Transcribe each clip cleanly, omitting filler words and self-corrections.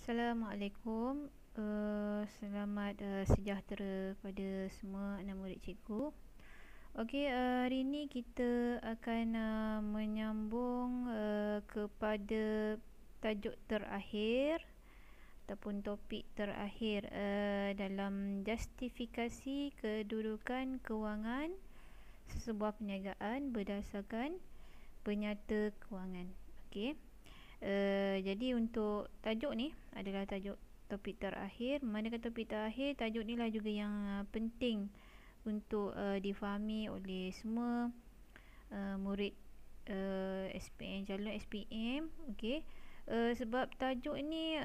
Assalamualaikum. Selamat sejahtera pada semua anak murid cikgu. Okey, hari ini kita akan menyambung kepada tajuk terakhir ataupun topik terakhir dalam justifikasi kedudukan kewangan sesebuah perniagaan berdasarkan penyata kewangan. Okey. Jadi untuk tajuk ni adalah tajuk topik terakhir. Manakah topik terakhir, tajuk ni lah juga yang penting untuk difahami oleh semua murid SPM, calon SPM. Okey. Sebab tajuk ni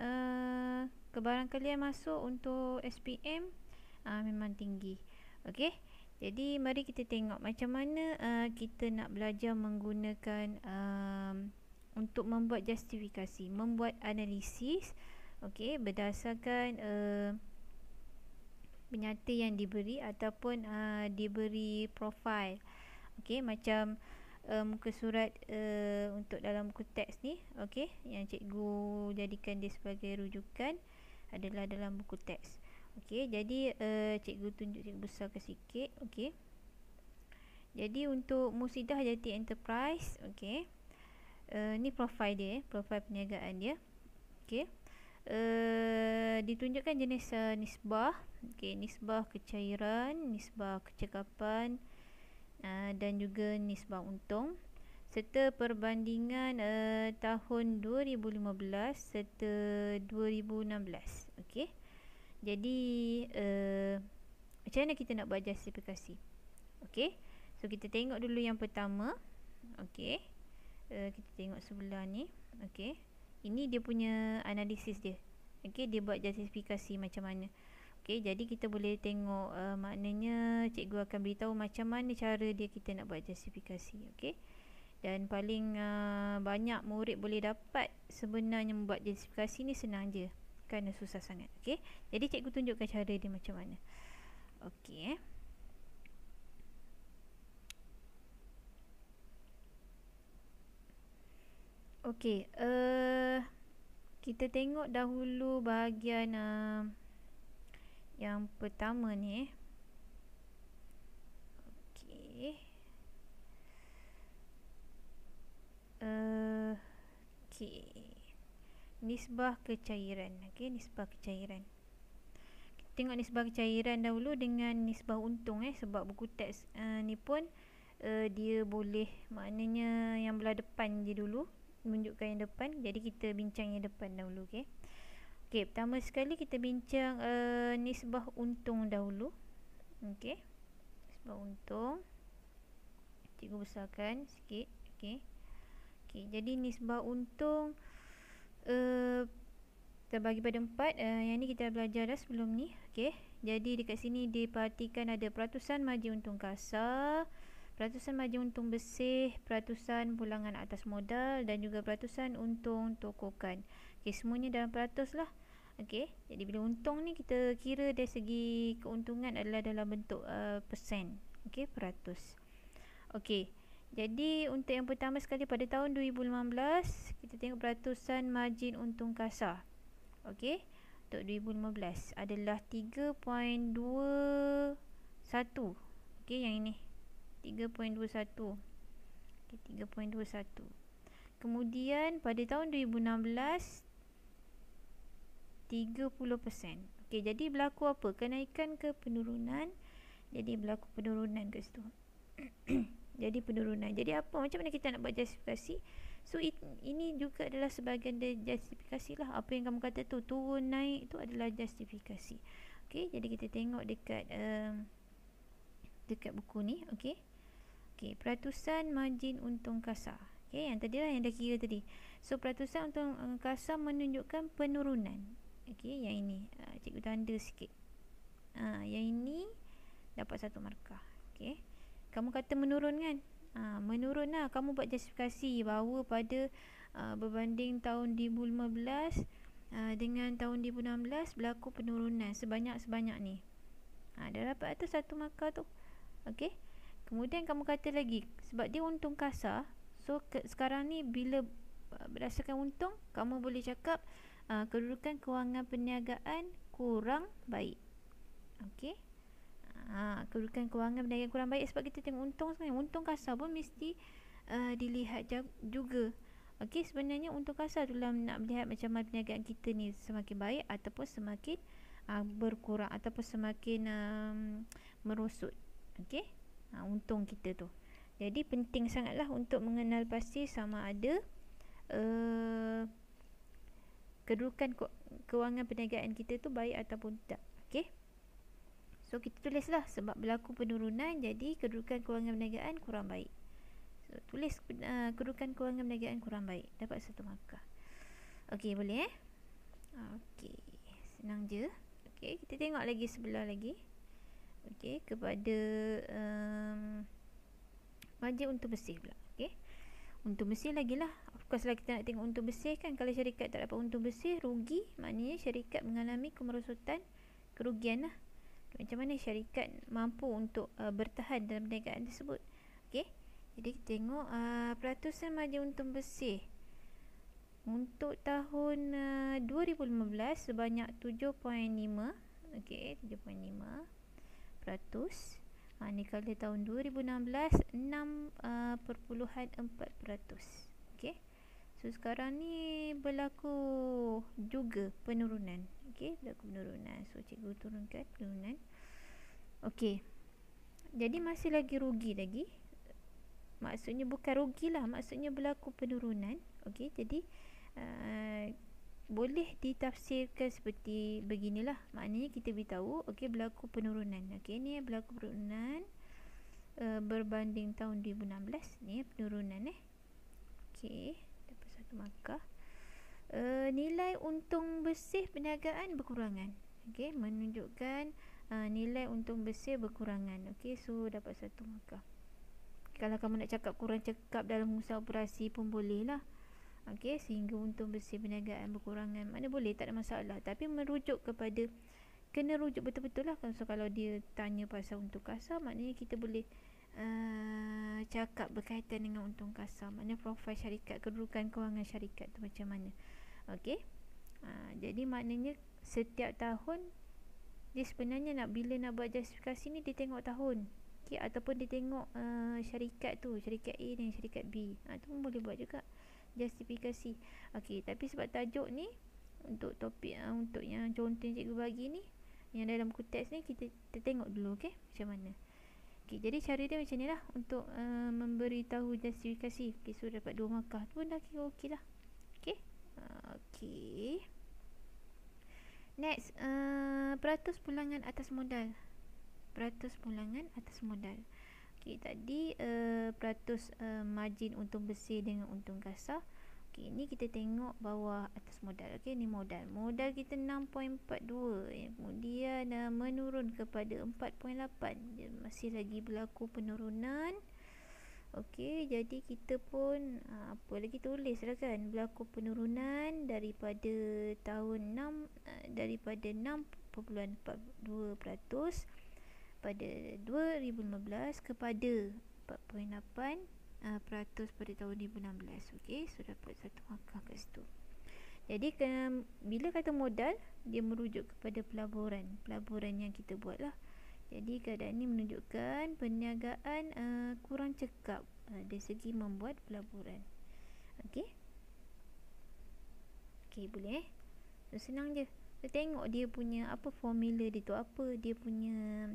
kebarangkalian masuk untuk SPM memang tinggi. Okey. Jadi mari kita tengok macam mana kita nak belajar menggunakan untuk membuat justifikasi, membuat analisis, okey, berdasarkan penyata yang diberi ataupun diberi profil. Okey, macam muka surat untuk dalam buku teks ni, okey, yang cikgu jadikan dia sebagai rujukan adalah dalam buku teks. Okey, jadi cikgu tunjuk, cikgu besarkan sikit, okey. Jadi untuk Musidah Jati Enterprise, okey. Ni profil dia, profil perniagaan dia. Okey. Ditunjukkan jenis nisbah, okey, nisbah kecairan, nisbah kecekapan dan juga nisbah untung serta perbandingan tahun 2015 serta 2016. Okey. Jadi macam mana kita nak buat justifikasi? Okey. So kita tengok dulu yang pertama. Okey. Kita tengok sebelah ni. Okey. Ini dia punya analisis dia. Okey, dia buat justifikasi macam mana. Okey, jadi kita boleh tengok maknanya cikgu akan beritahu macam mana cara dia kita nak buat justifikasi. Okey. Dan paling banyak murid boleh dapat sebenarnya membuat justifikasi ni senang je. Kan susah sangat. Okey. Jadi cikgu tunjukkan cara dia macam mana. Okey. Okey, kita tengok dahulu bahagian yang pertama ni. Okey. Okey. Nisbah kecairan. Okey, nisbah kecairan. Kita tengok nisbah kecairan dahulu dengan nisbah untung sebab buku teks ni pun dia boleh, maknanya yang belah depan je dulu, menunjukkan yang depan. Jadi kita bincang yang depan dahulu. Okey. Okey, pertama sekali kita bincang nisbah untung dahulu. Okey. Nisbah untung. Cikgu besarkan sikit. Okey. Okey, jadi nisbah untung terbagi pada 4. Yang ni kita belajar dah sebelum ni. Okey. Jadi dekat sini diperhatikan ada peratusan margin untung kasar, peratusan margin untung bersih, peratusan pulangan atas modal dan juga peratusan untung tokokan. Okey, semuanya dalam peratus lah. Okey, jadi bila untung ni kita kira dari segi keuntungan adalah dalam bentuk persen. Okey, peratus. Okey, jadi untuk yang pertama sekali pada tahun 2015 kita tengok peratusan margin untung kasar. Okey, untuk 2015 adalah 3.21. Okey, yang ini 3.21. Okay, 3.21. Kemudian pada tahun 2016 30%. Okey, jadi berlaku apa? Kenaikan ke penurunan? Jadi berlaku penurunan kat situ. Jadi penurunan. Jadi apa? Macam mana kita nak buat justifikasi? So ini juga adalah sebahagian dari justifikasi lah. Apa yang kamu kata tu turun naik tu adalah justifikasi. Okey, jadi kita tengok dekat dekat buku ni. Okey. Okey, peratusan margin untung kasar. Okey, yang tadi lah yang dah kira tadi. So peratusan untung kasar menunjukkan penurunan. Okey, yang ini cikgu tanda sikit. Yang ini dapat 1 markah. Okey. Kamu kata menurun kan? Menurun lah. Kamu buat justifikasi bahawa pada berbanding tahun 2015 dengan tahun 2016 berlaku penurunan sebanyak-sebanyak ni. Dah dapat atas 1 markah tu. Okey. Kemudian kamu kata lagi, sebab dia untung kasar, so sekarang ni bila berdasarkan untung, kamu boleh cakap kedudukan kewangan perniagaan kurang baik. Okey. Kedudukan kewangan perniagaan kurang baik sebab kita tengok untung sebenarnya. Untung kasar pun mesti dilihat juga. Okey, sebenarnya untung kasar tu lah nak melihat macam mana perniagaan kita ni semakin baik ataupun semakin berkurang ataupun semakin merosot. Okey. Untung kita tu. Jadi penting sangatlah untuk mengenal pasti sama ada kedudukan kewangan perniagaan kita tu baik ataupun tidak. Okey. So kita tulislah sebab berlaku penurunan jadi kedudukan kewangan perniagaan kurang baik. So, tulis kedudukan kewangan perniagaan kurang baik, dapat 1 markah. Okey, boleh Okey, senang je. Okey, kita tengok lagi sebelah lagi. Okey, kepada margin untung bersih pula. Okey, untung bersih lagi lah. Of course lah kita nak tengok untung bersih kan. Kalau syarikat tak dapat untung bersih, rugi, maknanya syarikat mengalami kemerosotan, kerugian lah. Macam mana syarikat mampu untuk bertahan dalam perniagaan tersebut. Okey, jadi kita tengok peratusan margin untung bersih untuk tahun 2015 sebanyak 7.5. Okey, 7.5%. Manakala tahun 2016 6.4%. Okey. So sekarang ni berlaku juga penurunan. Okey, berlaku penurunan. So cikgu turunkan penurunan. Okey. Jadi masih lagi rugi lagi. Maksudnya bukan rugilah, maksudnya berlaku penurunan. Okey, jadi boleh ditafsirkan seperti beginilah. Maknanya kita beritahu okey berlaku penurunan. Okey, ni berlaku penurunan berbanding tahun 2016 ni penurunan Okey, dapat 1 markah. Nilai untung bersih perniagaan berkurangan. Okey, menunjukkan nilai untung bersih berkurangan. Okey, so dapat 1 markah. Kalau kamu nak cakap kurang cekap dalam usaha operasi pun boleh lah. Okey, sehingga untung bersih perniagaan berkurangan. Mana boleh, tak ada masalah. Tapi merujuk kepada, kena rujuk betul-betul lah. So kalau dia tanya pasal untung kasar, maknanya kita boleh cakap berkaitan dengan untung kasar. Maknanya profil syarikat, kedudukan kewangan syarikat tu macam mana. Okey. Jadi maknanya setiap tahun dia sebenarnya bila nak buat justifikasi ni dia tengok tahun. Okay, ataupun dia tengok syarikat tu, syarikat A dan syarikat B. Tu pun boleh buat juga justifikasi. Okey, tapi sebab tajuk ni untuk topik untuk yang contoh yang cikgu bagi ni, yang dalam buku teks ni kita tengok dulu macam mana. Okey, jadi cara dia macam ni lah untuk memberitahu justifikasi. Okey, so dapat 2 markah tu pun dah kira okey lah. Okey. Okey. Next, peratus pulangan atas modal. Peratus pulangan atas modal. Okey, tadi peratus margin untung bersih dengan untung kasar. Okey, ni kita tengok bawah atas modal. Okey, ni modal. Modal kita 6.42. Kemudian menurun kepada 4.8. Dia masih lagi berlaku penurunan. Okey, jadi kita pun apa lagi tulis lah kan, berlaku penurunan daripada tahun 6 daripada 6.42% pada 2015 kepada 4.8% pada tahun 2016. Okey, so dapat 1 markah kat situ. Jadi bila kata modal, dia merujuk kepada pelaburan yang kita buat lah. Jadi keadaan ini menunjukkan perniagaan kurang cekap dari segi membuat pelaburan. Okey. Okey, boleh so, senang je. So, tengok dia punya apa formula dia tu, apa dia punya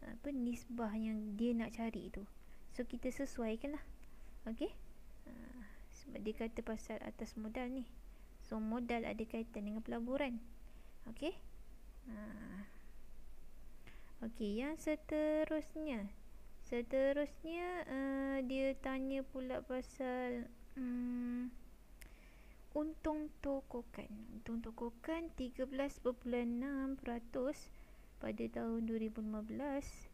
apa nisbah yang dia nak cari tu. So kita sesuaikan lah. Okey. Sebab dia kata pasal atas modal ni. So modal ada kaitan dengan pelaburan. Okey. Okey, yang seterusnya dia tanya pula pasal untung tokokan. Untung tokokan 13.6% pada tahun 2015.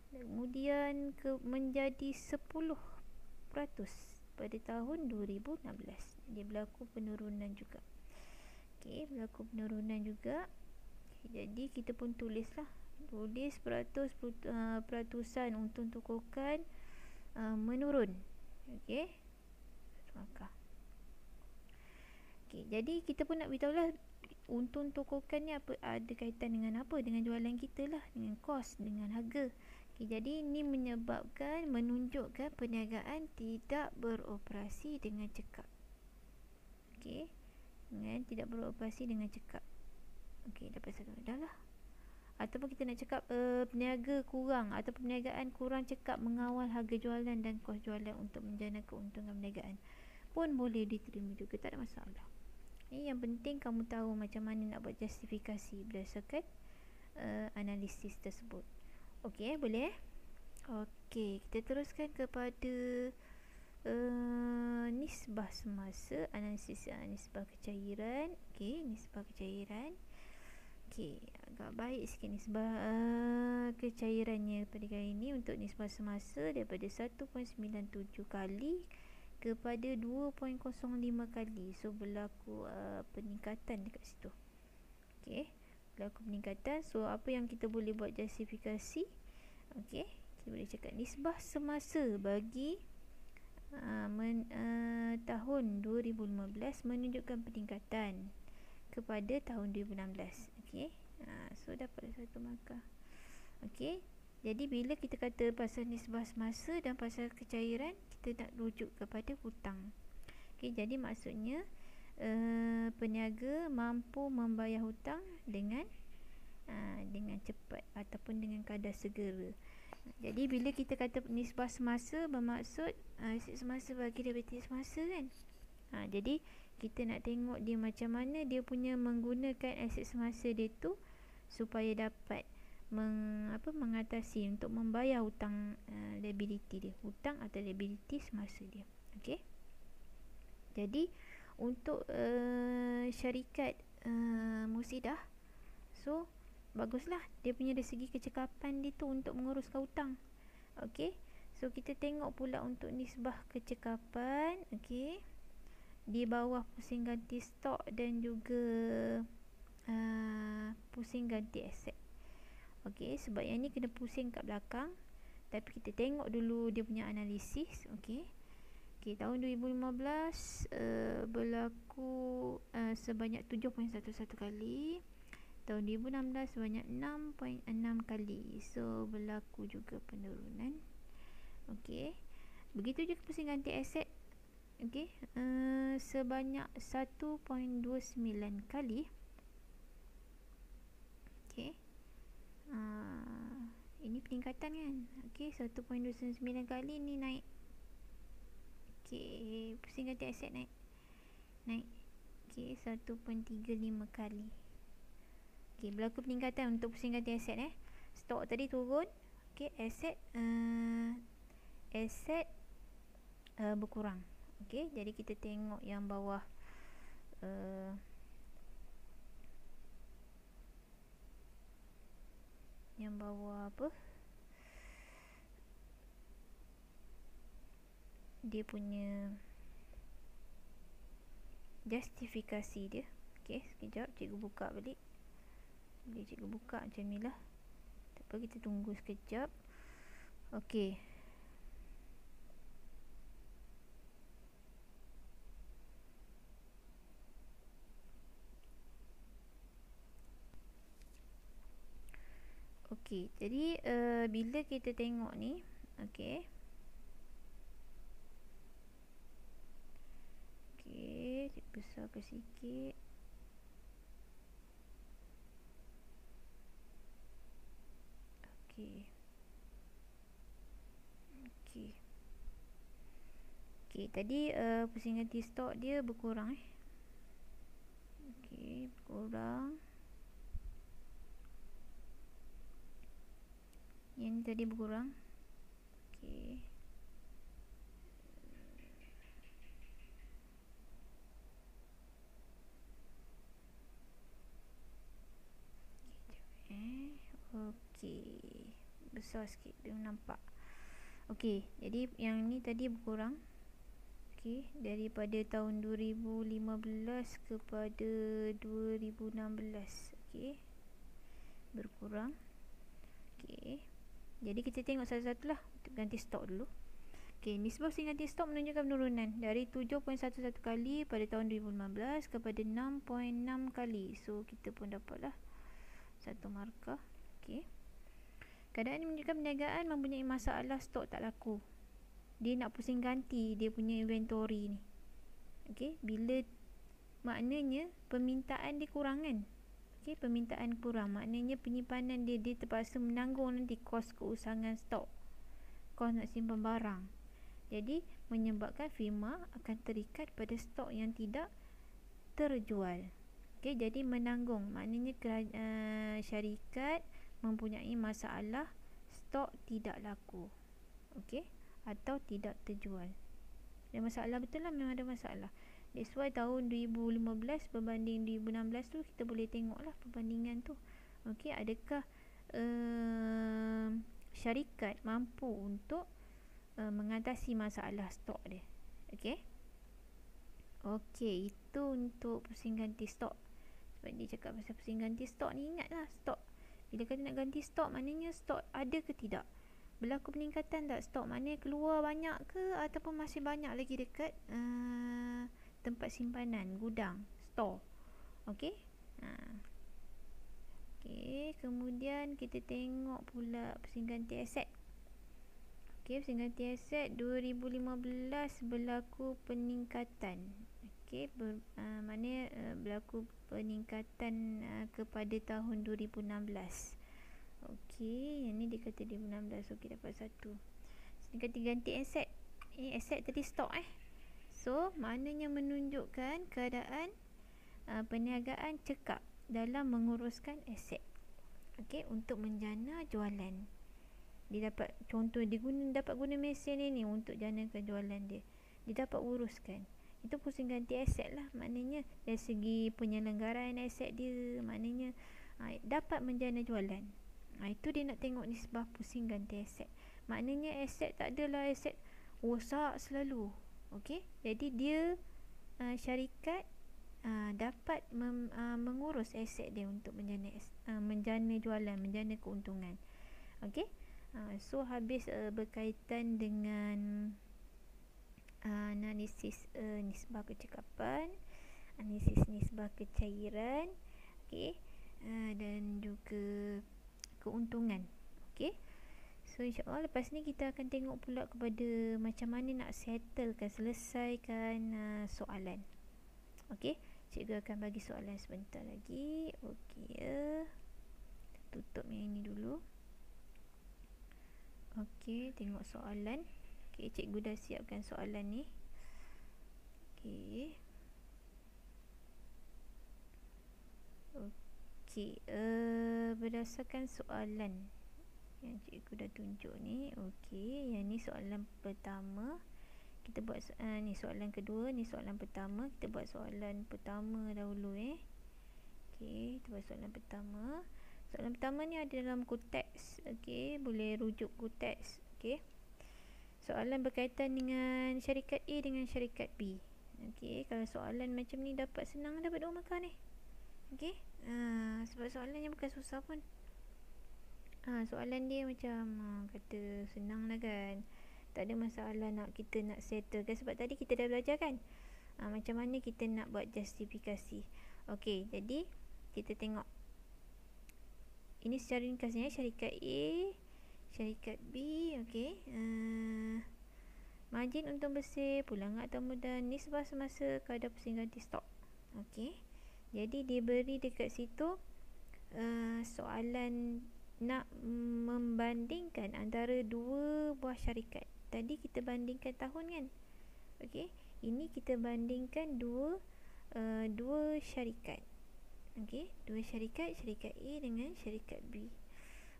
Kemudian menjadi 10% pada tahun 2016. Dia berlaku penurunan juga. Okey, berlaku penurunan juga. Okay, jadi kita pun tulislah. Tulis peratusan untung tokokan menurun. Okey. Maka Okey, jadi kita pun nak beritahu lah untung tokokan ni apa, ada kaitan dengan apa, dengan jualan kita lah, dengan kos, dengan harga. Okey, jadi ini menyebabkan, menunjukkan perniagaan tidak beroperasi dengan cekap. Okey, dengan tidak beroperasi dengan cekap. Okey, dapat satu dah lah. Ataupun kita nak cakap peniaga kurang atau perniagaan kurang cekap mengawal harga jualan dan kos jualan untuk menjana keuntungan perniagaan pun boleh diterima juga, tak ada masalah. Ini yang penting kamu tahu macam mana nak buat justifikasi berdasarkan analisis tersebut. Okey, boleh? Okey, kita teruskan kepada nisbah semasa, analisis nisbah kecairan. Okey, nisbah kecairan. Okey, agak baik sikit nisbah kecairannya pada kali ini. Untuk nisbah semasa daripada 1.97 kali kepada 2.05 kali. So berlaku peningkatan dekat situ. Okey, berlaku peningkatan. So apa yang kita boleh buat justifikasi? Okey, kita boleh cakap nisbah semasa bagi tahun 2015 menunjukkan peningkatan kepada tahun 2016. Okey, so dapat satu markah. Okey, jadi bila kita kata pasal nisbah semasa dan pasal kecairan, kita nak rujuk kepada hutang. Okey, jadi maksudnya peniaga mampu membayar hutang dengan cepat ataupun dengan kadar segera. Jadi bila kita kata nisbah semasa, bermaksud aset semasa bagi daripada semasa kan. Jadi kita nak tengok dia macam mana dia punya menggunakan aset semasa dia tu supaya dapat mengatasi untuk membayar hutang, liability dia, hutang atau liability semasa dia. Okey, jadi untuk syarikat Musidah, so baguslah dia punya dari segi kecekapan dia tu untuk menguruskan hutang. Okey, so kita tengok pula untuk nisbah kecekapan. Okey, di bawah pusing ganti stok dan juga pusing ganti aset. Okey, sebab yang ni kena pusing kat belakang, tapi kita tengok dulu dia punya analisis. Okey, tahun 2015 berlaku sebanyak 7.11 kali. Tahun 2016 sebanyak 6.6 kali. So berlaku juga penurunan. Okey, begitu juga pusing ganti aset. Okey, sebanyak 1.29 kali. Okey, ini peningkatan kan. Okey, 1.29 kali ni naik. Okey, pusing ganti aset naik. Okey, 1.35 kali. Okey, berlaku peningkatan untuk pusing ganti aset. Stok tadi turun. Okey, aset berkurang. Okey, jadi kita tengok yang bawah apa, dia punya justifikasi dia. Okey, sekejap cikgu buka balik. Boleh cikgu buka macam ni lah. Tak apa, kita tunggu sekejap. Okey, okey, jadi bila kita tengok ni, okey, besarkan sikit. Okey, tadi pusing ganti stok dia berkurang. Okey, berkurang. Yang ni tadi berkurang. Okey, okey, besar sikit dia nampak. Okey, jadi yang ni tadi berkurang. Okey, daripada tahun 2015 kepada 2016. Okey, berkurang. Okey, jadi kita tengok satu-satu lah. Untuk ganti stok dulu. Okey, nisbah pusing ganti stok menunjukkan penurunan dari 7.11 kali pada tahun 2015 kepada 6.6 kali. So, kita pun dapatlah 1 markah. Okey. Keadaan ini menunjukkan perniagaan mempunyai masalah stok tak laku. Dia nak pusing ganti dia punya inventory ni. Okey, bila maknanya permintaan dia kurang kan? Okey, permintaan kurang. Maknanya penyimpanan dia terpaksa menanggung nanti kos keusangan stok. Kos nak simpan barang. Jadi, menyebabkan firma akan terikat pada stok yang tidak terjual. Okey, jadi menanggung. Maknanya syarikat mempunyai masalah stok tidak laku. Okey, atau tidak terjual. Ada masalah, betul lah, memang ada masalah. That's why tahun 2015 berbanding 2016 tu kita boleh tengok lah perbandingan tu. Okey, adakah syarikat mampu untuk mengatasi masalah stok dia. Okey. Okey, itu untuk pusing ganti stok. Sebab dia cakap pasal pusing ganti stok ni, ingatlah stok. Bila kata nak ganti stok, maknanya stok ada ke tidak? Berlaku peningkatan tak stok? Maknanya keluar banyak ke ataupun masih banyak lagi dekat tempat simpanan, gudang, store. Okey. Okey, kemudian kita tengok pula pusing ganti aset. Okey, pusing ganti aset 2015 berlaku peningkatan. Okey, maknanya berlaku peningkatan kepada tahun 2016. Okey, yang ni dia kata 2016. Okey, dapat 1. Sini kata ganti aset. Aset tadi stok So, maknanya menunjukkan keadaan perniagaan cekap dalam menguruskan aset. Okey, untuk menjana jualan. Dia dapat, contoh dia dapat guna mesin ni untuk janakan jualan dia. Dia dapat uruskan. Itu pusing ganti aset lah. Maknanya dari segi penyelenggaraan aset dia, maknanya dapat menjana jualan. Itu dia nak tengok nisbah pusing ganti aset. Maknanya aset tak adalah aset rosak selalu. Okey, jadi dia syarikat dapat mengurus aset dia untuk menjana jualan, menjana keuntungan. Okey. So habis berkaitan dengan analisis nisbah kecekapan, analisis nisbah kecairan, okey, dan juga keuntungan. Okey. So insya-Allah lepas ni kita akan tengok pula kepada macam mana nak settlekan, selesaikan soalan. Okey, cikgu akan bagi soalan sebentar lagi. Okey ya. Tutup yang ini dulu. Okey, tengok soalan. Okey, cikgu dah siapkan soalan ni. Okey. Okey, berdasarkan soalan yang cikgu dah tunjuk ni. Okey, yang ni soalan pertama. Kita buat ni soalan kedua, ni soalan pertama. Kita buat soalan pertama dahulu Okey, kita buat soalan pertama. Soalan pertama ni ada dalam konteks. Okey, boleh rujuk konteks. Okey. Soalan berkaitan dengan syarikat A dengan syarikat B. Okey, kalau soalan macam ni dapat senang, dapat 2 markah ni. Okey. Sebab soalannya bukan susah pun. Soalan dia macam kata senang lah kan. Tak ada masalah kita nak settle kan, sebab tadi kita dah belajar kan. Macam mana kita nak buat justifikasi. Okey, jadi kita tengok. Ini secara ringkasnya syarikat A, syarikat B. Okey. Margin untung bersih, pulangan atau mudah, nisbah semasa kadar pusing ganti stok. Okey. Jadi dia beri dekat situ soalan nak membandingkan antara dua buah syarikat. Tadi kita bandingkan tahun kan. Okey. Ini kita bandingkan dua syarikat. Okey, dua syarikat, syarikat A dengan syarikat B.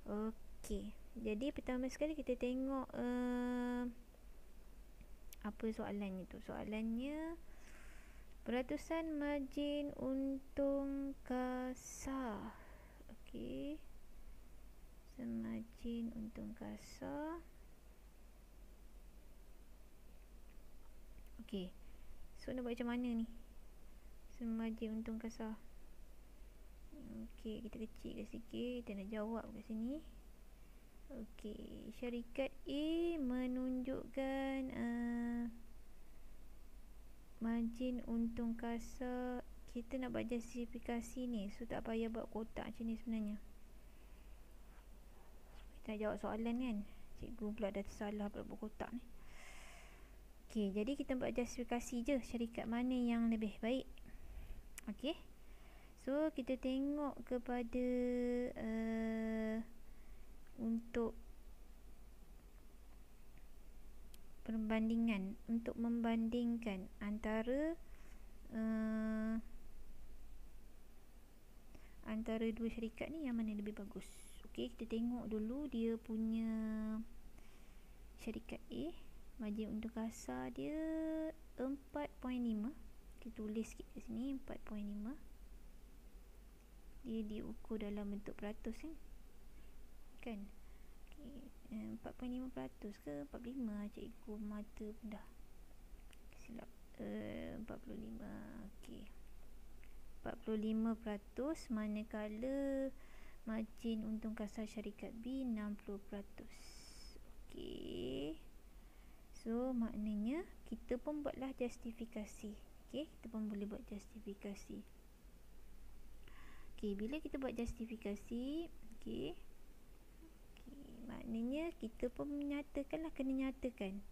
Okey, jadi pertama sekali kita tengok apa soalannya tu. Soalannya peratusan margin untung kasar. Okey, margin untung kasar. Okey, so nak buat macam mana ni? Margin untung kasar. Okey, kita kecilkan sikit. Kita nak jawab kat sini. Okey, syarikat A menunjukkan margin untung kasar. Kita nak buat justifikasi ni, so tak payah buat kotak macam ni sebenarnya. Kita nak jawab soalan kan. Cikgu pula dah tersalah pula buat kotak ni. Okey, jadi kita buat justifikasi je syarikat mana yang lebih baik. Okey. So kita tengok kepada untuk perbandingan, untuk membandingkan antara antara dua syarikat ni yang mana lebih bagus. Okey, kita tengok dulu dia punya syarikat A, margin untung kasar dia 4.5. Kita tulis sikit kat sini 4.5. Dia diukur dalam bentuk peratus kan? Okay. 4.5% ke 45? Cikgu mata pun dah silap. 45. Okey. 45%, manakala margin untung kasar syarikat B 60%. Okey. So maknanya kita pun buatlah justifikasi. Okey, kita pun boleh buat justifikasi. Okey, bila kita buat justifikasi, okey. Maknanya kita pun menyatakanlah, kena nyatakan.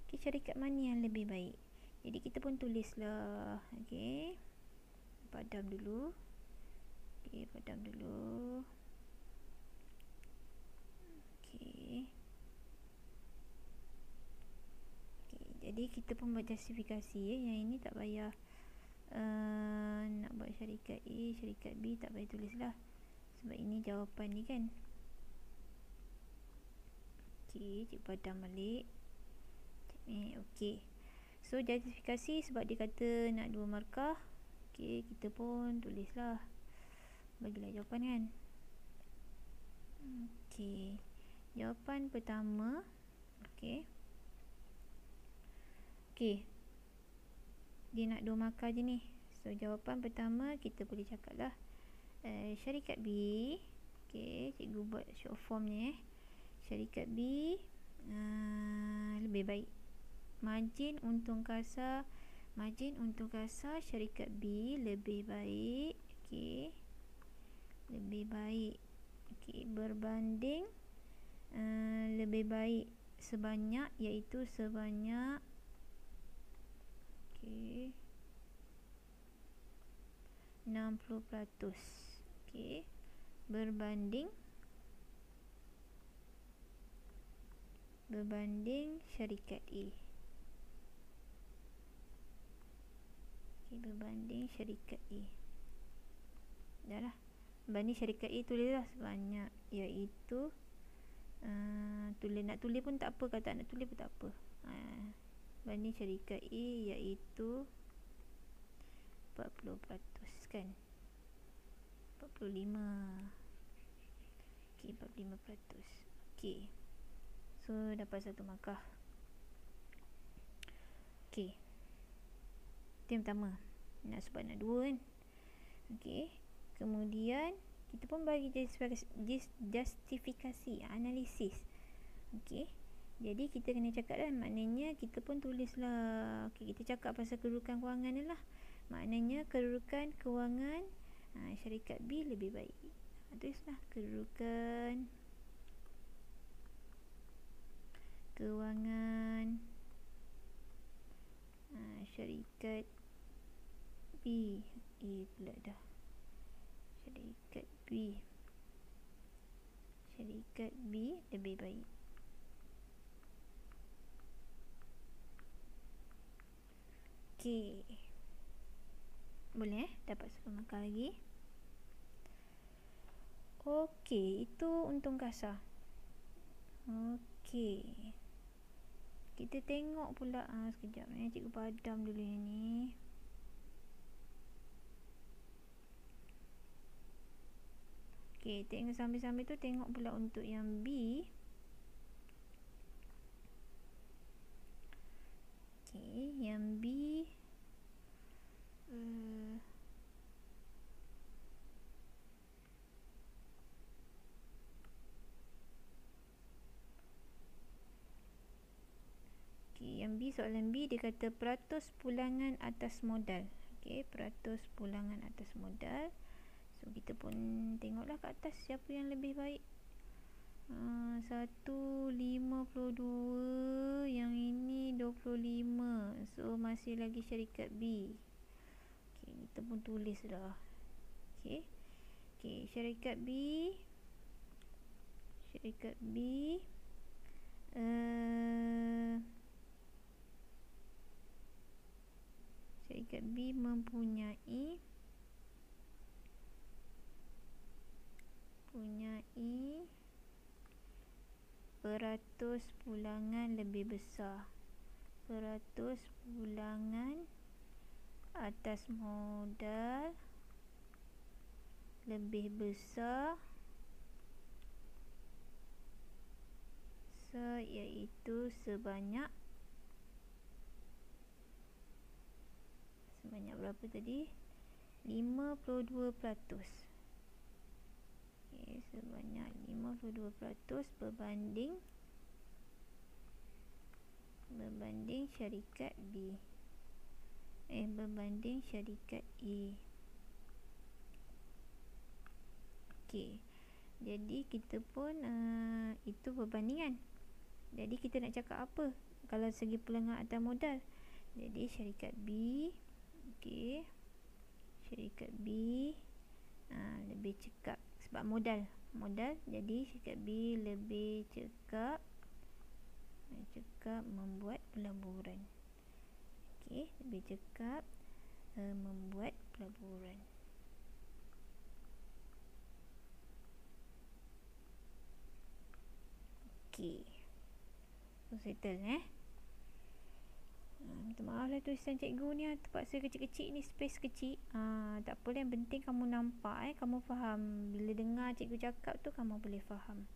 Okey, syarikat mana yang lebih baik. Jadi kita pun tulislah. Okey. Padam dulu. Okey, padam dulu. Okey. Okey, jadi kita pun buat justifikasi ya. Yang ini tak payah nak buat syarikat A, syarikat B tak payah tulislah. Sebab ini jawapan ni kan. Okey, cikgu padam balik. Okey. So justifikasi sebab dia kata nak 2 markah. Okey, kita pun tulislah. Bagilah jawapan kan. Okey. Jawapan pertama. Okey. Okey. Dia nak 2 markah je ni. So jawapan pertama kita boleh cakap lah syarikat B. Okey, cikgu buat short form ni syarikat B lebih baik. Margin untung kasar syarikat B lebih baik. Okey. Lebih baik. Okey, berbanding lebih baik sebanyak, iaitu sebanyak okey 60%. Okey. Berbanding syarikat A. Okey, berbanding syarikat A. Dah lah. Berbanding syarikat A tulislah sebanyak, iaitu nak tulis pun tak apa, kalau tak nak tulis pun tak apa. Banding syarikat A iaitu 40% kan. 45. Okey, 45%. Okey. So dapat 1 markah. Okey. Itu yang pertama. Nak sebab nak 2 kan. Okey. Kemudian kita pun bagi justifikasi, analisis. Okey. Jadi kita kena cakap lah, maknanya kita pun tulislah. Okey, kita cakap pasal kedudukan kewangan ni lah. Maknanya kedudukan kewangan syarikat B lebih baik. Tulislah kedudukan kewangan syarikat B. Pula dah. Syarikat B lebih baik. Okey. Boleh dapat 1 markah lagi. Okey, itu untung kasar. Okey. Kita tengok pula sekejap cikgu padam dulu yang ni. Okey, tengok sambil-sambil tu tengok pula untuk yang B. Okey, yang B soalan B dia kata peratus pulangan atas modal. Okey, peratus pulangan atas modal. So kita pun tengoklah kat atas siapa yang lebih baik. 1.52, yang ini 25. So masih lagi syarikat B. Okey, kita pun tulis dah. Okey. Okey, syarikat B. Syarikat B syarikat B mempunyai peratus pulangan lebih besar. Peratus pulangan atas modal lebih besar iaitu sebanyak berapa tadi? 52%. Okay, sebanyak 52% berbanding syarikat B. Berbanding syarikat A. Okey. Jadi kita pun itu perbandingan. Jadi kita nak cakap apa kalau segi pulangan atas modal? Jadi syarikat B, okey, syarikat B lebih cekap sebab modal. Jadi syarikat B lebih cekap membuat pelaburan. Okey, lebih cekap membuat pelaburan. Okey. So settle minta maaf lah tulisan cikgu ni terpaksa kecil-kecil ni, space kecil. Tak apa, yang penting kamu nampak kamu faham. Bila dengar cikgu cakap tu kamu boleh faham.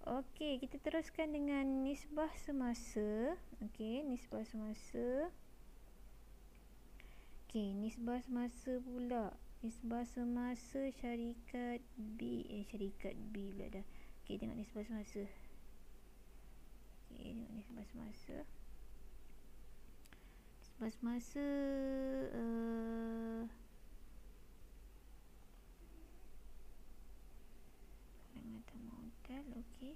Okey, kita teruskan dengan nisbah semasa. Okey, nisbah semasa. Okey, nisbah semasa pula. Nisbah semasa syarikat B. Syarikat B pula dah. Okey, tengok nisbah semasa. Okey, tengok nisbah semasa. Nisbah semasa pulangan modal. Okey.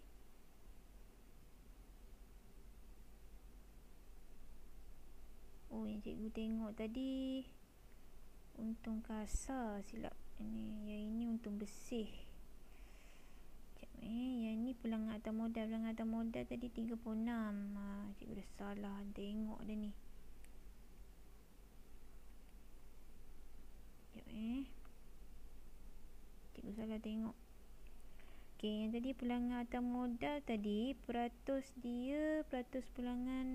Oh, yang cikgu tengok tadi untung kasar, silap. Yang ini untung bersih. Yang ni pulangan atas modal. Pulangan atas modal tadi 36. Cikgu dah salah tengok dah ni. Cikgu salah tengok. Okey, yang tadi pulangan atas modal tadi, peratus pulangan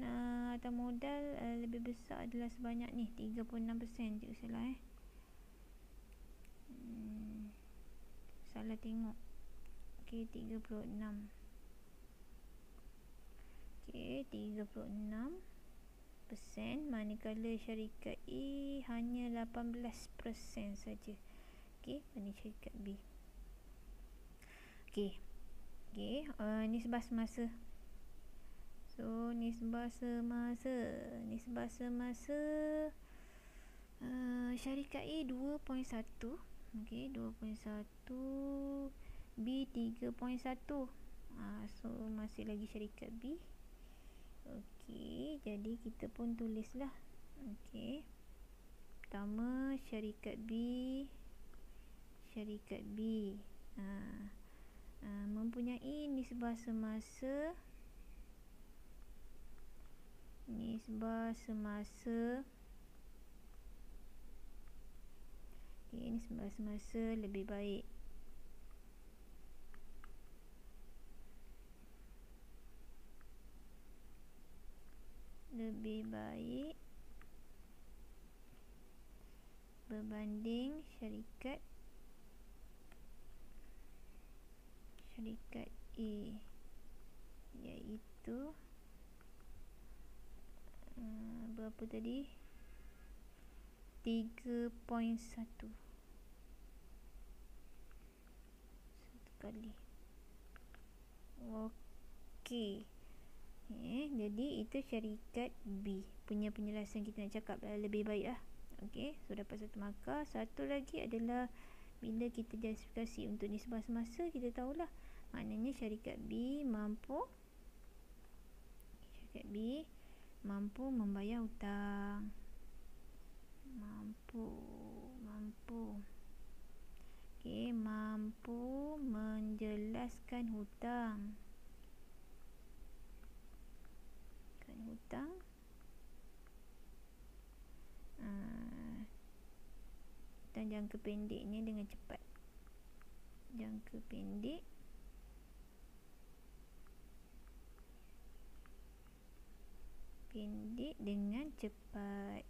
atas modal lebih besar adalah sebanyak ni 36%. Cikgu salah salah tengok. Okey, 36. Okey, 36%, manakala syarikat A hanya 18% saja. Okey, ini syarikat B. Okey. Nisbah semasa. So, nisbah semasa syarikat A 2.1. Okey, 2.1, B 3.1. So masih lagi syarikat B. Okey, jadi kita pun tulislah. Okey. Pertama syarikat B. Mempunyai nisbah semasa nisbah semasa lebih baik. Berbanding syarikat A, iaitu berapa tadi? 3.1 satu kali. Okey. Jadi itu syarikat B punya penjelasan kita nak cakap lebih baik lah. So dapat 1 markah. Satu lagi adalah bila kita justifikasi untuk nisbah semasa, kita tahulah maknanya syarikat B mampu membayar hutang. Mampu menjelaskan hutang. Dan jangka pendeknya dengan cepat. Jangka pendek dengan cepat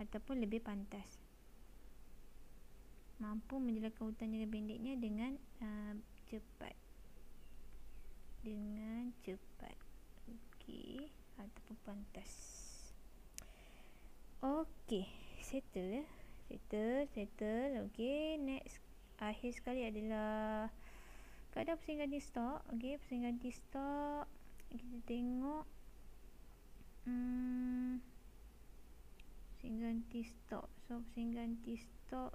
ataupun lebih pantas. Mampu menjelaskan hutang jangka pendeknya dengan cepat. Ataupun pantas. Settle. Next, akhir sekali adalah kadar pusing ganti stok. Pusing ganti stok kita tengok pusing ganti stok. Pusing ganti stok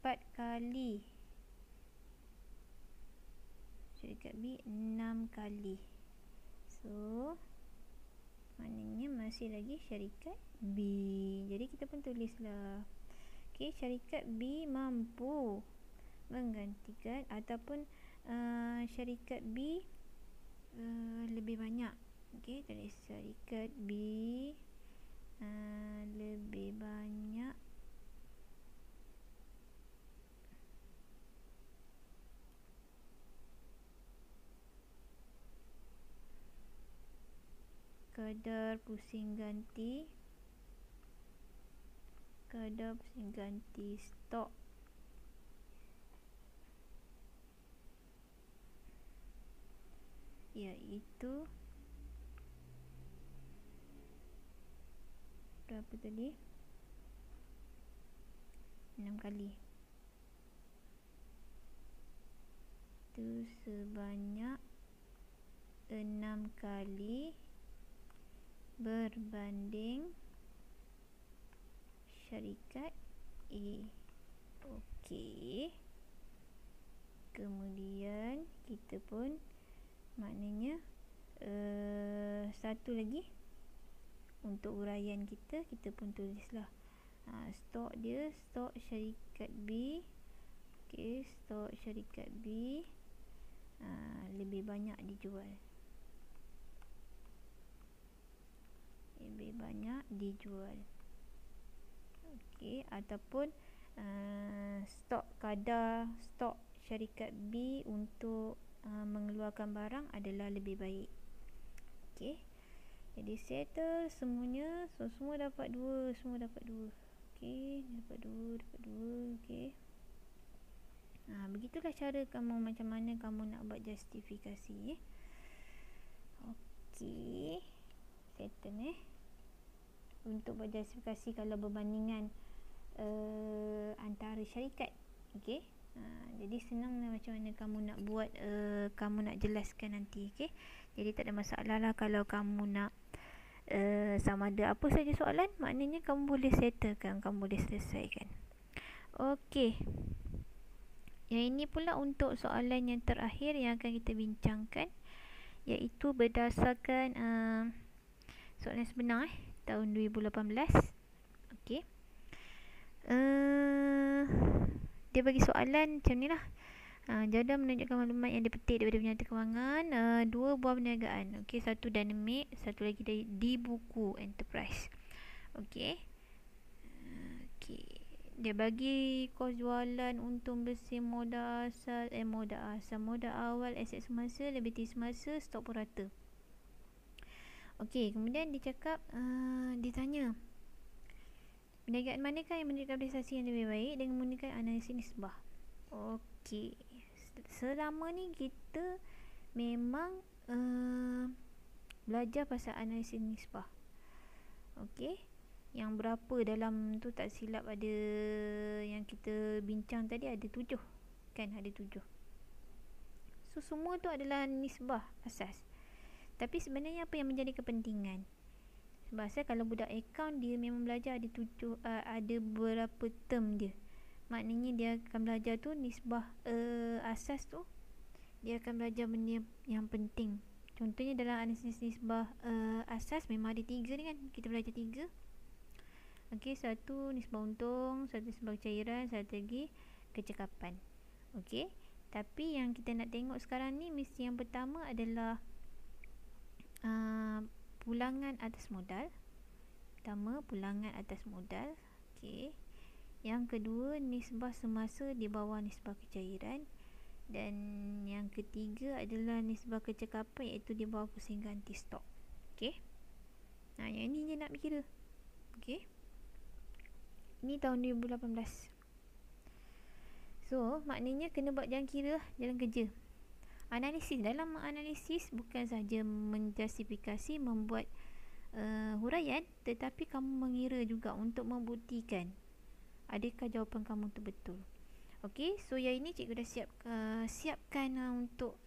4 kali. Syarikat B 6 kali. Maknanya masih lagi syarikat B. Jadi kita pun tulislah. Syarikat B mampu menggantikan ataupun syarikat B lebih banyak. Tulis syarikat B lebih banyak kadar pusing ganti stok iaitu berapa tadi? 6 kali. Itu sebanyak 6 kali berbanding syarikat A. Kemudian kita pun maknanya satu lagi untuk uraian kita pun tulislah stok syarikat B. Stok syarikat B lebih banyak dijual. Ataupun kadar stok syarikat B untuk mengeluarkan barang adalah lebih baik. Jadi settle semuanya. Semua dapat 2. Dapat 2. Begitulah cara kamu, macam mana kamu nak buat justifikasi. Settle untuk buat justifikasi kalau berbandingan antara syarikat. Jadi senang macam mana kamu nak buat, kamu nak jelaskan nanti. Jadi tak ada masalah lah kalau kamu nak sama ada apa saja soalan, maknanya kamu boleh settlekan, kamu boleh selesaikan. Yang ini pula untuk soalan yang terakhir yang akan kita bincangkan, iaitu berdasarkan soalan sebenar tahun 2018. Dia bagi soalan macam ni lah. Jawapan menunjukkan maklumat yang dipetik daripada penyata kewangan 2 buah perniagaan. Satu dinamik, satu lagi di buku enterprise. Dia bagi kos jualan untung bersih, modal awal, aset semasa, liability semasa, stok pun rata. Kemudian dia cakap, ditanya perniagaan manakah yang menunjukkan prestasi yang lebih baik dengan menggunakan analisis nisbah. Selama ni kita memang belajar pasal analisis nisbah. Yang berapa dalam tu tak silap ada yang kita bincang tadi, ada 7. kan ada 7. So semua tu adalah nisbah asas. Tapi sebenarnya apa yang menjadi kepentingan? Sebab kalau budak akaun dia memang belajar ada berapa term dia. Maknanya dia akan belajar tu nisbah asas tu, dia akan belajar benda yang penting. Contohnya dalam analisis nisbah asas memang ada 3 ni kan. Kita belajar 3. Okey, satu nisbah untung, satu nisbah cairan, satu lagi kecekapan. Okey. Tapi yang kita nak tengok sekarang ni mesti yang pertama adalah pulangan atas modal. Pertama, pulangan atas modal. Okey. Yang kedua, nisbah semasa di bawah nisbah kecairan. Dan yang ketiga adalah nisbah kecekapan, iaitu di bawah pusing ganti stok. Okey. Nah, yang ni je nak kira. Okey. Ni tahun 2018. So, maknanya kena buat jalan kira, jalan kerja. Analisis, dalam menganalisis bukan sahaja menjustifikasi, membuat huraian, tetapi kamu mengira juga untuk membuktikan adakah jawapan kamu tu betul. Okey, so yang ini cikgu dah siapkan untuk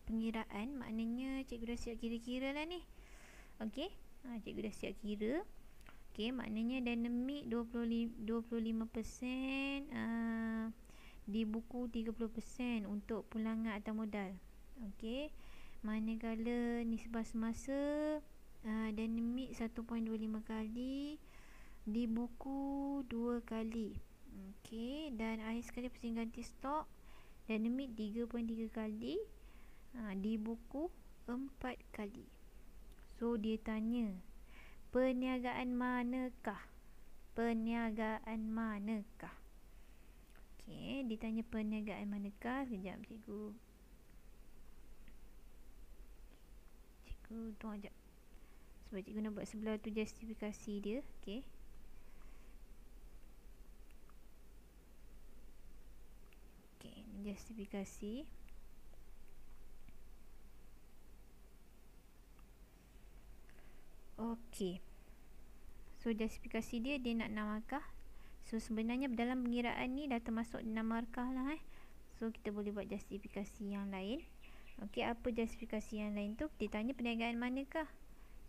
pengiraan. Maknanya cikgu dah siap kira-kira lah ni. Okey, cikgu dah siap kira. Okey, maknanya dynamic 25%, di buku 30% untuk pulangan atau modal. Okey, manakala nisbah semasa dynamic 1.25 kali, di buku 2 kali. Okey, dan akhir sekali pusing ganti stok dynamic 3.3 kali, di buku 4 kali. So dia tanya perniagaan manakah? Perniagaan manakah? Okey, ditanya perniagaan manakah. Sekejap cikgu tunggu sekejap. Sebab cikgu nak buat sebelah tu justifikasi dia. Okey. Okey, ni justifikasi. Okey. So justifikasi dia nak 6 markah. So sebenarnya dalam pengiraan ni dah termasuk 6 markah lah So kita boleh buat justifikasi yang lain. Okey, apa justifikasi yang lain tu? Dia tanya perniagaan manakah?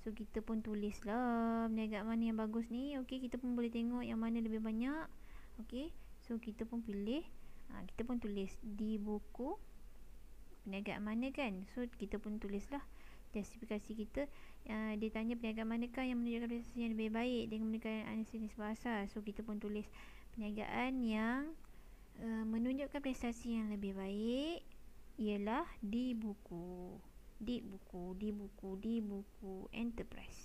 So kita pun tulis lah perniagaan mana yang bagus ni. Okey, kita pun boleh tengok yang mana lebih banyak. Okey, so kita pun pilih. Kita pun tulis di buku perniagaan mana kan. So kita pun tulis lah justifikasi kita. Dia tanya perniagaan manakah yang menunjukkan prestasi yang lebih baik dengan menggunakan analisis nisbah asas. So kita pun tulis perniagaan yang menunjukkan prestasi yang lebih baik ialah di buku enterprise.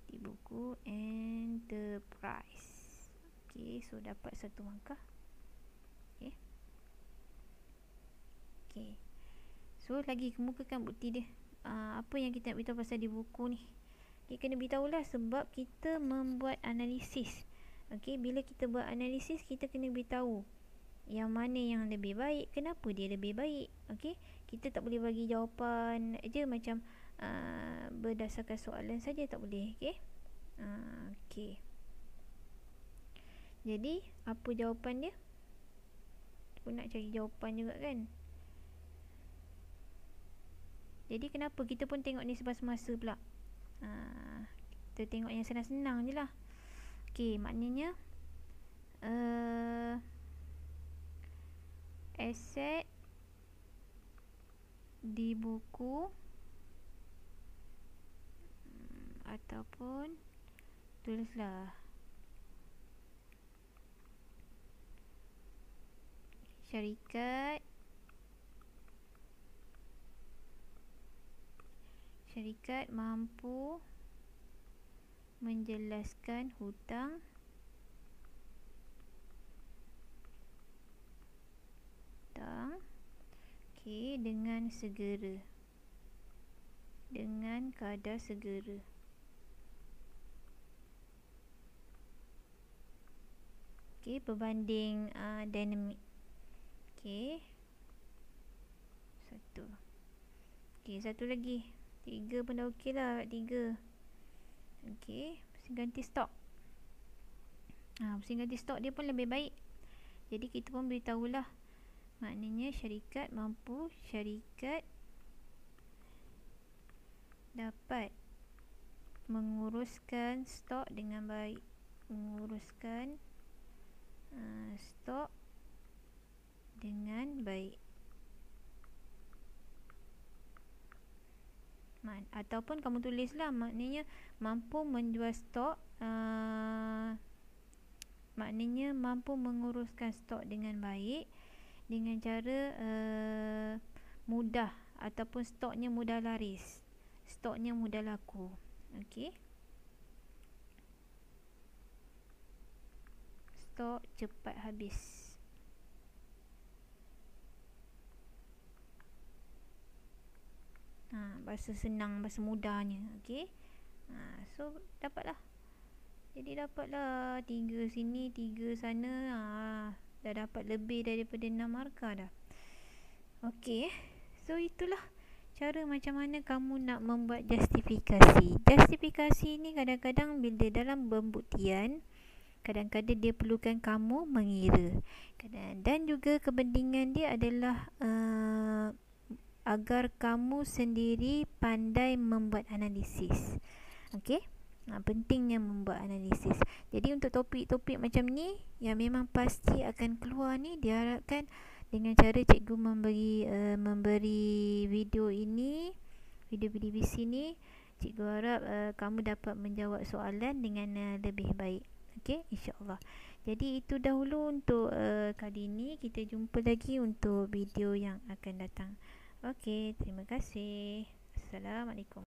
Di buku enterprise. Okey, so dapat 1 markah. Okey. Okey. So lagi kemukakan bukti dia. Apa yang kita nak beritahu pasal di buku ni? Kita kena beritahulah sebab kita membuat analisis. Okey, bila kita buat analisis, kita kena beritahu yang mana yang lebih baik, kenapa dia lebih baik. Okey, kita tak boleh bagi jawapan je macam berdasarkan soalan saja, tak boleh. Okey. Okey. Jadi, apa jawapan dia? Aku nak cari jawapan juga kan. Jadi kenapa kita pun tengok nisbah semasa pula? Kita tengok yang senang-senang je lah. Okey, maknanya aset di buku ataupun tulislah syarikat mampu menjelaskan hutang dengan segera, dengan kadar segera. Okey, berbanding dinamik. Okey, satu. Okey, satu lagi. 3 pun dah okey lah. 3. Okey, pusing ganti stok. Pusing ganti stok dia pun lebih baik. Jadi kita pun beritahulah, maknanya syarikat mampu, syarikat dapat menguruskan stok dengan baik, menguruskan stok dengan baik. Ataupun kamu tulislah, maknanya mampu menjual stok, maknanya mampu menguruskan stok dengan baik dengan cara mudah, ataupun stoknya mudah laris, stoknya mudah laku. Okey, stok cepat habis. Bahasa senang, bahasa mudahnya. Okey, so dapatlah. Jadi dapatlah 3 sini, 3 sana. Dah dapat lebih daripada 6 markah dah. Okey, so itulah cara macam mana kamu nak membuat justifikasi. Justifikasi ni kadang-kadang bila dalam pembuktian, kadang-kadang dia perlukan kamu mengira. Dan juga kepentingan dia adalah agar kamu sendiri pandai membuat analisis. Okey, pentingnya membuat analisis. Jadi untuk topik-topik macam ni yang memang pasti akan keluar ni, diharapkan dengan cara cikgu memberi video ini, video PDBC ni, cikgu harap kamu dapat menjawab soalan dengan lebih baik. Okey, insya-Allah. Jadi itu dahulu untuk kali ini. Kita jumpa lagi untuk video yang akan datang. Okey, terima kasih. Assalamualaikum.